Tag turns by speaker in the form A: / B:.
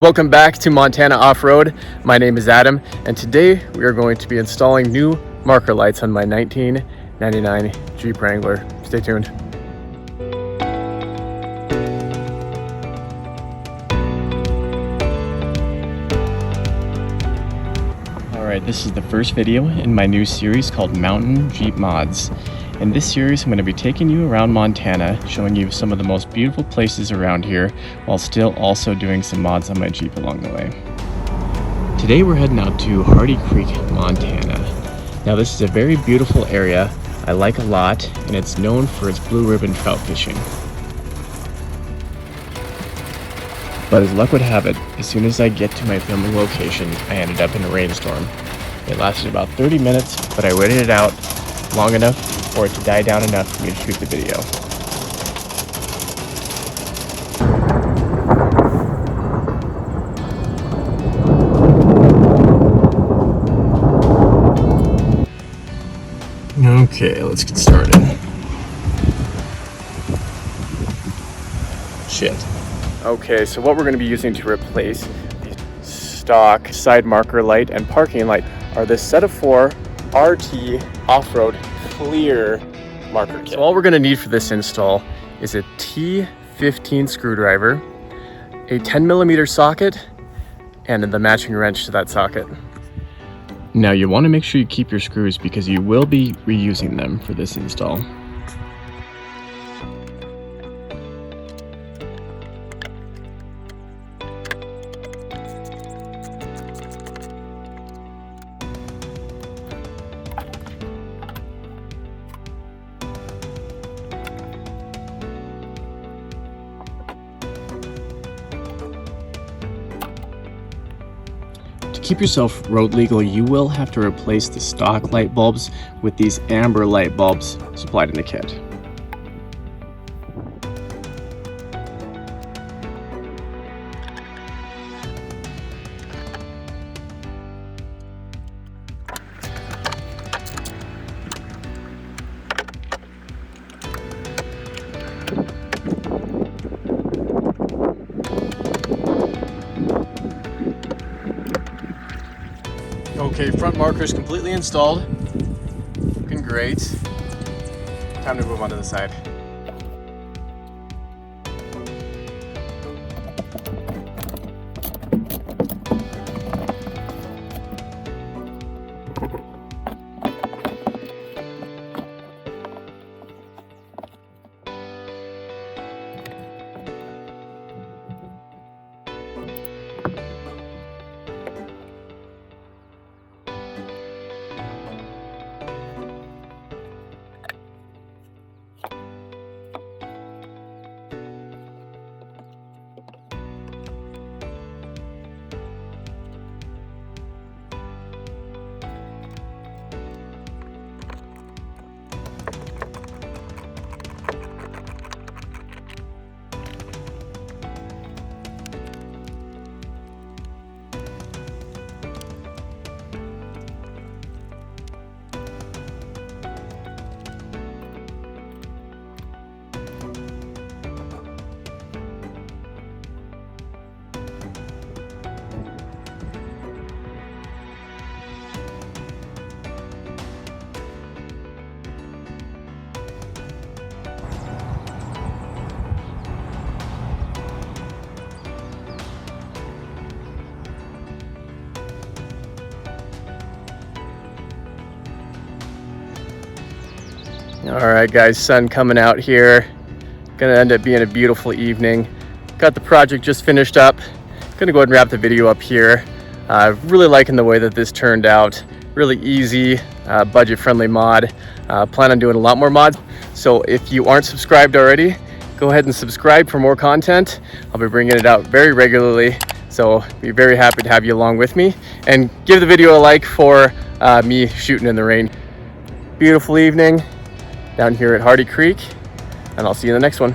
A: Welcome back to Montana Off-Road. My name is Adam, and today we are going to be installing new marker lights on my 1999 Jeep Wrangler. Stay tuned. Alright, this is the first video in my new series called Mountain Jeep Mods. In this series, I'm going to be taking you around Montana, showing you some of the most beautiful places around here, while still also doing some mods on my Jeep along the way. Today we're heading out to Hardy Creek, Montana. Now this is a very beautiful area I like a lot, and it's known for its blue ribbon trout fishing. But as luck would have it, as soon as I get to my filming location, I ended up in a rainstorm. It lasted about 30 minutes, but I waited it out long enough for it to die down enough for me to shoot the video. Okay, let's get started. Shit. Okay, so what we're going to be using to replace the stock side marker light and parking light are this set of 4 RT Off-Road clear marker kit. So all we're going to need for this install is a T15 screwdriver, a 10mm socket, and the matching wrench to that socket. Now you want to make sure you keep your screws because you will be reusing them for this install. To keep yourself road legal, you will have to replace the stock light bulbs with these amber light bulbs supplied in the kit. Okay, front marker is completely installed. Looking great. Time to move on to the side. Alright guys, sun coming out here. Gonna end up being a beautiful evening. Got the project just finished up. Gonna go ahead and wrap the video up here. Really liking the way that this turned out. Really easy, budget-friendly mod. Plan on doing a lot more mods. So if you aren't subscribed already, go ahead and subscribe for more content. I'll be bringing it out very regularly. So be very happy to have you along with me. And give the video a like for me shooting in the rain. Beautiful evening down here at Hardy Creek, and I'll see you in the next one.